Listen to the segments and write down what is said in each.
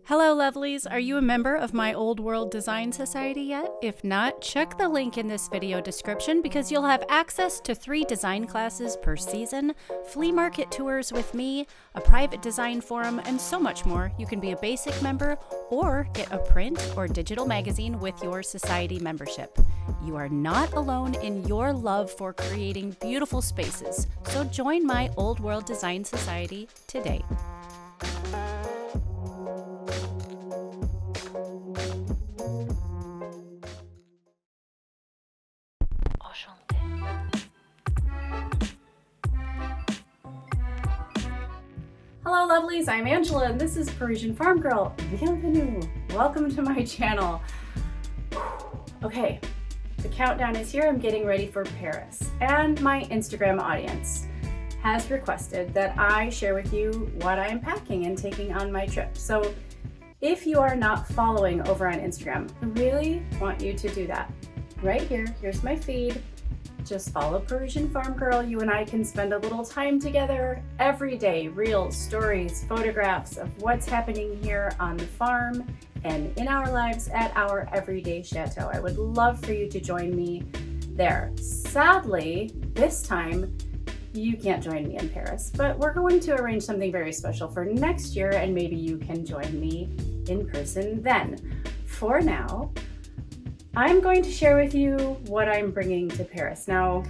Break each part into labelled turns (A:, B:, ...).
A: Hello lovelies, are you a member of my Old World Design Society yet? If not, check the link in this video description because you'll have access to 3 design classes per season, flea market tours with me, a private design forum, and so much more. You can be a basic member or get a print or digital magazine with your society membership. You are not alone in your love for creating beautiful spaces, so join my Old World Design Society today. Hello lovelies, I'm Angela and this is Parisienne Farmgirl. Bienvenue! Welcome to my channel. Okay, the countdown is here. I'm getting ready for Paris, and my Instagram audience has requested that I share with you what I am packing and taking on my trip. So if you are not following over on Instagram, I really want you to do that. Right here, here's my feed. Just follow Parisienne Farmgirl. You and I can spend a little time together every day. Reels, stories, photographs of what's happening here on the farm and in our lives at our everyday chateau. I would love for you to join me there. Sadly, this time you can't join me in Paris, but we're going to arrange something very special for next year, and maybe you can join me in person then. For now, I'm going to share with you what I'm bringing to Paris. Now,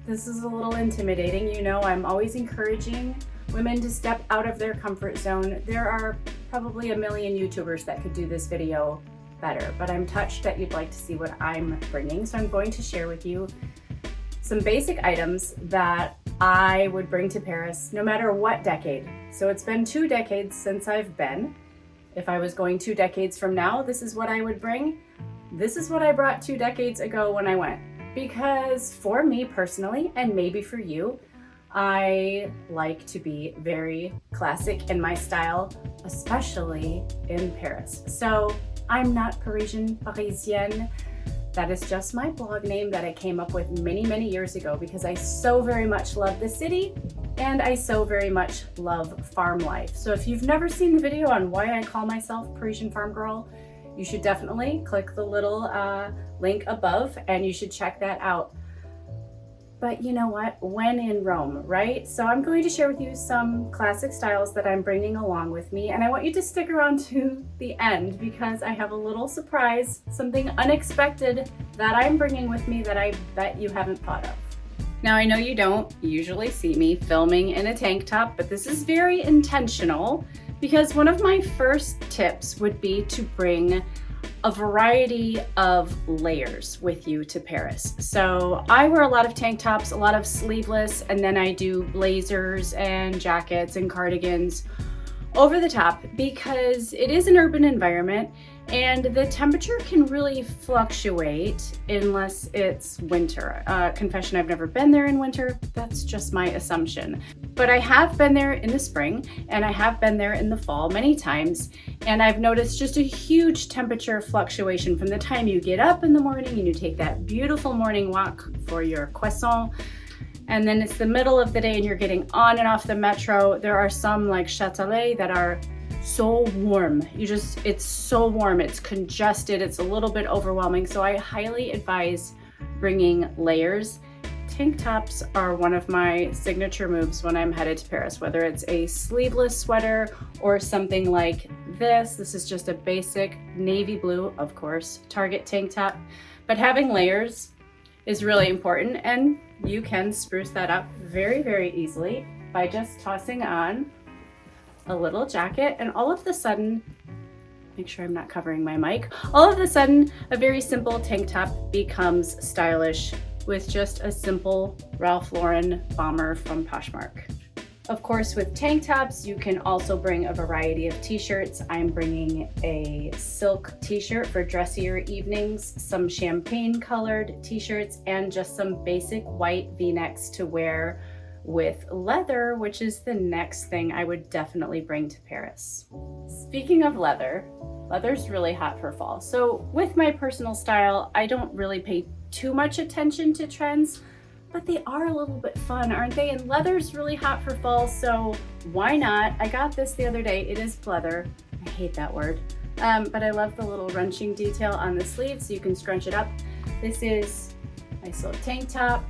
A: this is a little intimidating. You know, I'm always encouraging women to step out of their comfort zone. There are probably a million YouTubers that could do this video better, but I'm touched that you'd like to see what I'm bringing. So I'm going to share with you some basic items that I would bring to Paris no matter what decade. So it's been 2 decades since I've been. If I was going 2 decades from now, this is what I would bring. This is what I brought 2 decades ago when I went, because for me personally, and maybe for you, I like to be very classic in my style, especially in Paris. So I'm not Parisienne. That is just my blog name that I came up with many years ago because I so very much love the city and I so very much love farm life. So if you've never seen the video on why I call myself Parisienne Farmgirl, you should definitely click the little link above and you should check that out. But you know what? When in Rome, right? So I'm going to share with you some classic styles that I'm bringing along with me, and I want you to stick around to the end because I have a little surprise, something unexpected that I'm bringing with me that I bet you haven't thought of. Now, I know you don't usually see me filming in a tank top, but this is very intentional because one of my first tips would be to bring a variety of layers with you to Paris. So I wear a lot of tank tops, a lot of sleeveless, and then I do blazers and jackets and cardigans over the top because it is an urban environment and the temperature can really fluctuate unless it's winter. Confession, I've never been there in winter. That's just my assumption. But I have been there in the spring and I have been there in the fall many times, and I've noticed just a huge temperature fluctuation from the time you get up in the morning and you take that beautiful morning walk for your croissant, and then it's the middle of the day and you're getting on and off the metro. There are some like Châtelet that are so warm. It's so warm, it's congested, it's a little bit overwhelming. So I highly advise bringing layers. Tank tops are one of my signature moves when I'm headed to Paris, whether it's a sleeveless sweater or something like this. This is just a basic navy blue, of course, Target tank top. But having layers is really important, and you can spruce that up very easily by just tossing on a little jacket, and all of a sudden, make sure I'm not covering my mic, all of a sudden a very simple tank top becomes stylish with just a simple Ralph Lauren bomber from Poshmark. Of course, with tank tops, you can also bring a variety of t-shirts. I'm bringing a silk t-shirt for dressier evenings, some champagne colored t-shirts, and just some basic white v-necks to wear with leather, which is the next thing I would definitely bring to Paris. Speaking of leather, leather's really hot for fall. So with my personal style, I don't really pay too much attention to trends, but they are a little bit fun, aren't they? And leather's really hot for fall, so why not? I got this the other day. It is pleather. I I hate that word. But I love the little wrenching detail on the sleeve so you can scrunch it up. This is my nice little tank top,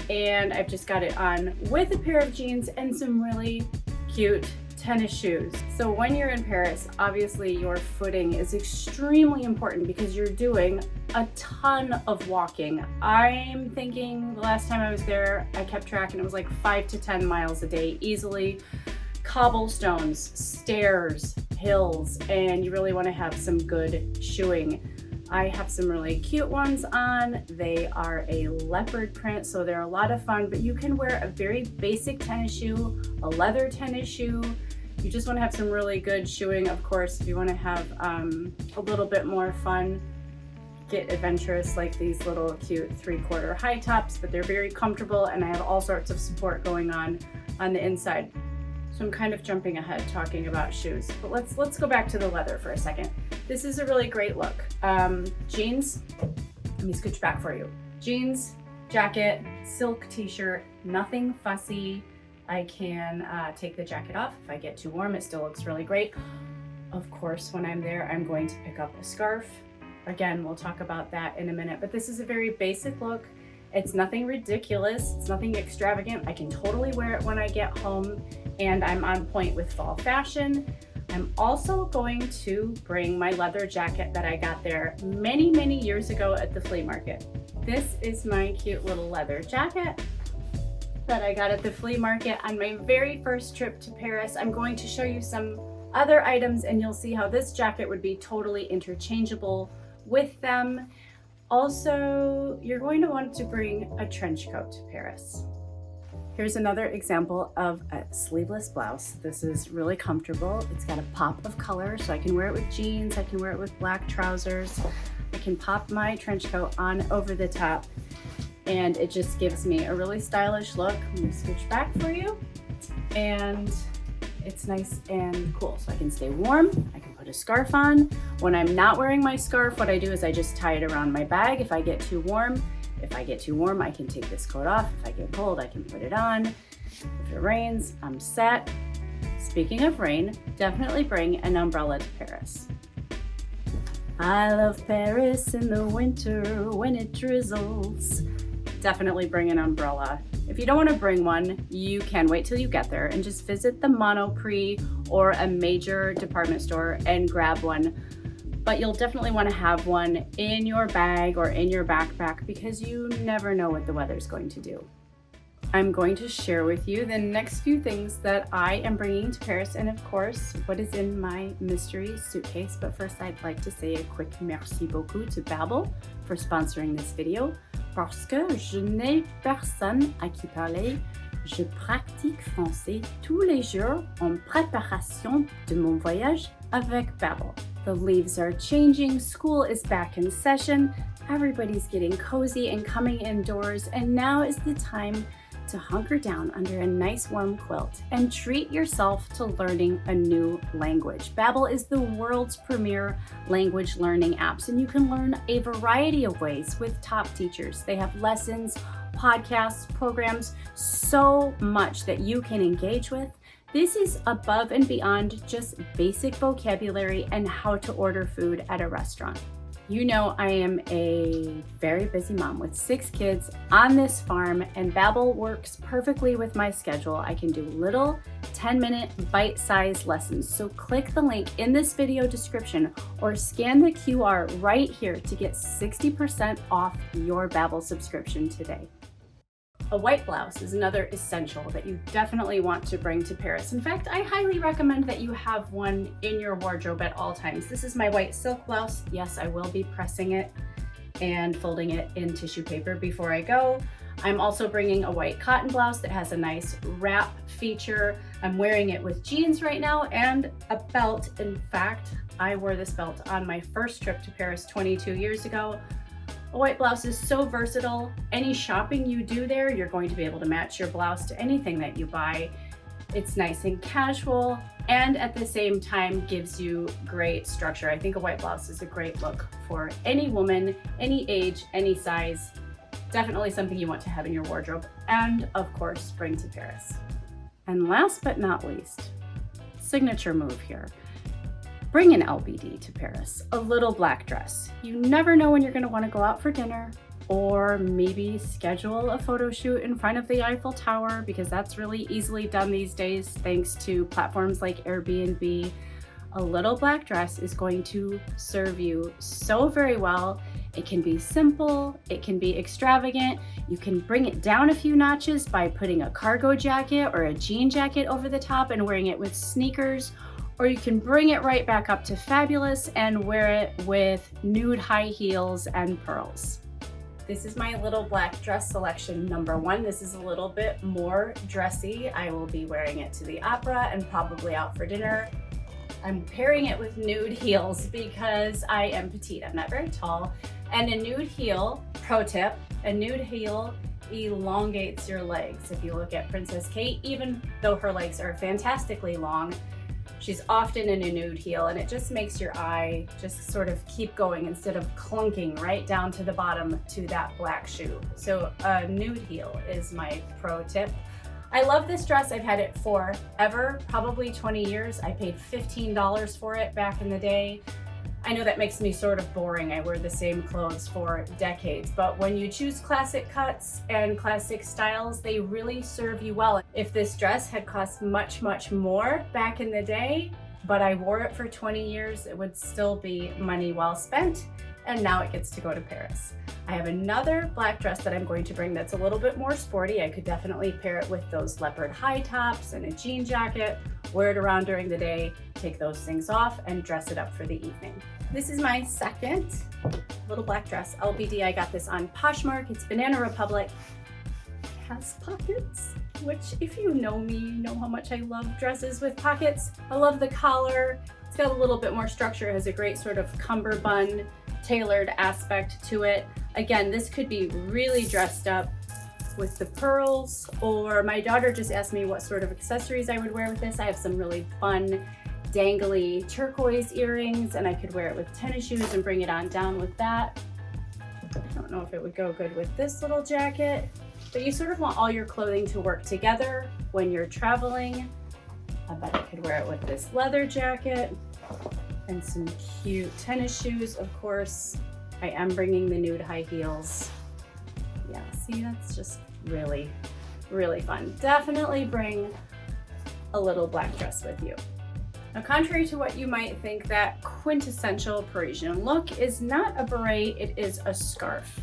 A: and I've just got it on with a pair of jeans and some really cute tennis shoes. So when you're in Paris, obviously your footing is extremely important because you're doing a ton of walking. I'm thinking the last time I was there, I kept track and it was like 5 to 10 miles a day easily. Cobblestones, stairs, hills, and you really want to have some good shoeing. I have some really cute ones on. They are a leopard print, so they're a lot of fun, but you can wear a very basic tennis shoe, a leather tennis shoe. You just want to have some really good shoeing. Of course, if you want to have a little bit more fun, get adventurous like these little cute 3/4 high tops, but they're very comfortable and I have all sorts of support going on the inside. So I'm kind of jumping ahead talking about shoes, but let's go back to the leather for a second. This is a really great look. Jeans, let me scooch back for you. Jeans, jacket, silk t-shirt, nothing fussy. I can take the jacket off. If I get too warm, it still looks really great. Of course, when I'm there, I'm going to pick up a scarf. Again, we'll talk about that in a minute, but this is a very basic look. It's nothing ridiculous. It's nothing extravagant. I can totally wear it when I get home, and I'm on point with fall fashion. I'm also going to bring my leather jacket that I got there many, many years ago at the flea market. This is my cute little leather jacket that I got at the flea market on my very first trip to Paris. I'm going to show you some other items and you'll see how this jacket would be totally interchangeable with them. Also, you're going to want to bring a trench coat to Paris. Here's another example of a sleeveless blouse. This is really comfortable. It's got a pop of color, so I can wear it with jeans, I can wear it with black trousers. I can pop my trench coat on over the top, and it just gives me a really stylish look. Let me scooch back for you. And it's nice and cool, so I can stay warm. I can put a scarf on. When I'm not wearing my scarf, what I do is I just tie it around my bag if I get too warm. If I get too warm, I can take this coat off. If I get cold, I can put it on. If it rains, I'm set. Speaking of rain, definitely bring an umbrella to Paris. I love Paris in the winter when it drizzles. Definitely bring an umbrella. If you don't want to bring one, you can wait till you get there and just visit the Monoprix or a major department store and grab one. But you'll definitely want to have one in your bag or in your backpack because you never know what the weather's going to do. I'm going to share with you the next few things that I am bringing to Paris and of course what is in my mystery suitcase. But first I'd like to say a quick merci beaucoup to Babbel for sponsoring this video. Parce que je n'ai personne à qui parler, je pratique français tous les jours en préparation de mon voyage avec Babbel. The leaves are changing, school is back in session, everybody's getting cozy and coming indoors, and now is the time to hunker down under a nice warm quilt and treat yourself to learning a new language. Babbel is the world's premier language learning apps, and you can learn a variety of ways with top teachers. They have lessons, podcasts, programs, so much that you can engage with. This is above and beyond just basic vocabulary and how to order food at a restaurant. You know I am a very busy mom with 6 kids on this farm, and Babbel works perfectly with my schedule. I can do little 10-minute bite-sized lessons. So click the link in this video description or scan the QR right here to get 60% off your Babbel subscription today. A white blouse is another essential that you definitely want to bring to Paris. In fact, I highly recommend that you have one in your wardrobe at all times. This is my white silk blouse. Yes, I will be pressing it and folding it in tissue paper before I go. I'm also bringing a white cotton blouse that has a nice wrap feature. I'm wearing it with jeans right now and a belt. In fact, I wore this belt on my first trip to Paris 22 years ago. A white blouse is so versatile. Any shopping you do there, you're going to be able to match your blouse to anything that you buy. It's nice and casual, and at the same time gives you great structure. I think a white blouse is a great look for any woman, any age, any size. Definitely something you want to have in your wardrobe, and of course, bring to Paris. And last but not least, signature move here. Bring an LBD to Paris, a little black dress. You never know when you're gonna wanna go out for dinner, or maybe schedule a photo shoot in front of the Eiffel Tower, because that's really easily done these days thanks to platforms like Airbnb. A little black dress is going to serve you so very well. It can be simple, it can be extravagant. You can bring it down a few notches by putting a cargo jacket or a jean jacket over the top and wearing it with sneakers, or you can bring it right back up to fabulous and wear it with nude high heels and pearls. This is my little black dress selection number 1. This is a little bit more dressy. I will be wearing it to the opera and probably out for dinner. I'm pairing it with nude heels because I am petite, I'm not very tall. And a nude heel, pro tip, a nude heel elongates your legs. If you look at Princess Kate, even though her legs are fantastically long, she's often in a nude heel, and it just makes your eye just sort of keep going instead of clunking right down to the bottom to that black shoe. So a nude heel is my pro tip. I love this dress. I've had it forever, probably 20 years. I paid $15 for it back in the day. I know that makes me sort of boring. I wear the same clothes for decades, but when you choose classic cuts and classic styles, they really serve you well. If this dress had cost much, much more back in the day, but I wore it for 20 years, it would still be money well spent. And now it gets to go to Paris. I have another black dress that I'm going to bring that's a little bit more sporty. I could definitely pair it with those leopard high tops and a jean jacket, wear it around during the day, take those things off, and dress it up for the evening. This is my second little black dress, LBD. I got this on Poshmark. It's Banana Republic. It has pockets, which if you know me, you know how much I love dresses with pockets. I love the collar. It's got a little bit more structure. It has a great sort of cummerbund tailored aspect to it. Again, this could be really dressed up with the pearls, or my daughter just asked me what sort of accessories I would wear with this. I have some really fun dangly turquoise earrings, and I could wear it with tennis shoes and bring it on down with that. I don't know if it would go good with this little jacket, but you sort of want all your clothing to work together when you're traveling. I bet I could wear it with this leather jacket and some cute tennis shoes. Of course, I am bringing the nude high heels. Yeah, see, that's just really, really fun. Definitely bring a little black dress with you. Now, contrary to what you might think, that quintessential Parisian look is not a beret, it is a scarf.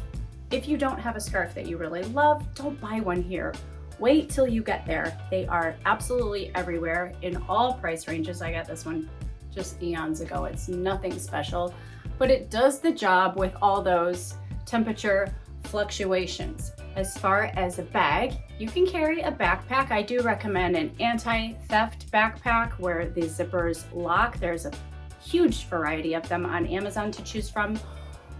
A: If you don't have a scarf that you really love, don't buy one here. Wait till you get there. They are absolutely everywhere in all price ranges. I got this one just eons ago. It's nothing special, but it does the job with all those temperature fluctuations. As far as a bag, you can carry a backpack. I do recommend an anti-theft backpack where the zippers lock. There's a huge variety of them on Amazon to choose from,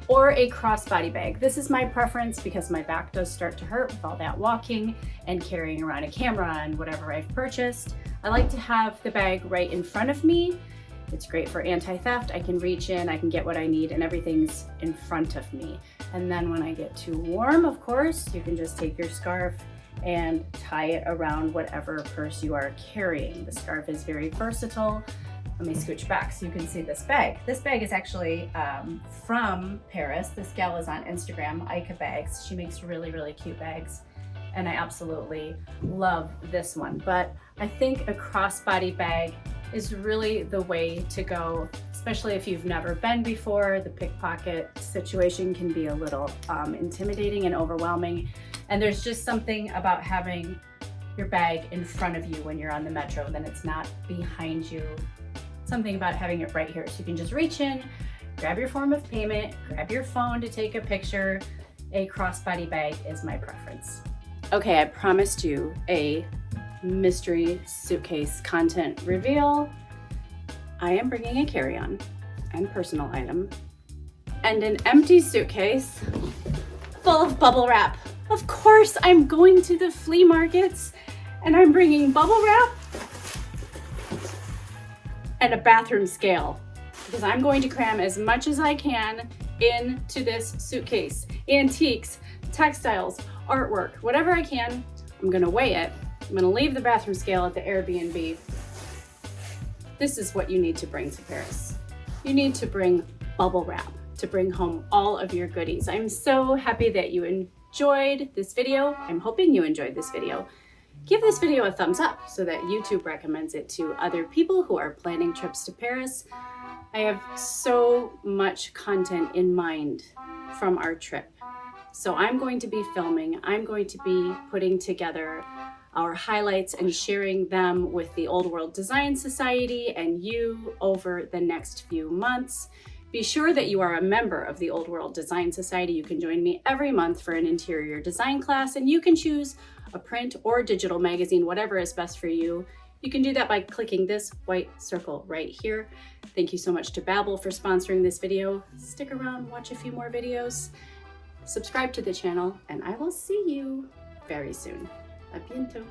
A: or a crossbody bag. This is my preference because my back does start to hurt with all that walking and carrying around a camera and whatever I've purchased. I like to have the bag right in front of me. It's great for anti-theft. I can reach in, I can get what I need, and everything's in front of me. And then when I get too warm, of course, you can just take your scarf and tie it around whatever purse you are carrying. The scarf is very versatile. Let me scooch back so you can see this bag. This bag is actually from Paris. This gal is on Instagram, Ika Bags. She makes really, really cute bags, and I absolutely love this one. But I think a crossbody bag is really the way to go, especially if you've never been before. The pickpocket situation can be a little intimidating and overwhelming. And there's just something about having your bag in front of you when you're on the metro, then it's not behind you. Something about having it right here. So you can just reach in, grab your form of payment, grab your phone to take a picture. A crossbody bag is my preference. Okay, I promised you a mystery suitcase content reveal. I am bringing a carry-on and personal item and an empty suitcase full of bubble wrap. Of course, I'm going to the flea markets and I'm bringing bubble wrap and a bathroom scale because I'm going to cram as much as I can into this suitcase. Antiques, textiles, artwork, whatever I can. I'm gonna weigh it. I'm gonna leave the bathroom scale at the Airbnb. this is what you need to bring to Paris. You need to bring bubble wrap to bring home all of your goodies. I'm so happy that you enjoyed this video. I'm hoping you enjoyed this video. Give this video a thumbs up so that YouTube recommends it to other people who are planning trips to Paris. I have so much content in mind from our trip. So I'm going to be filming, I'm going to be putting together our highlights and sharing them with the Old World Design Society and you over the next few months. Be sure that you are a member of the Old World Design Society. You can join me every month for an interior design class, and you can choose a print or digital magazine, whatever is best for you. You can do that by clicking this white circle right here. Thank you so much to Babbel for sponsoring this video. Stick around, watch a few more videos, subscribe to the channel, and I will see you very soon. A bientôt.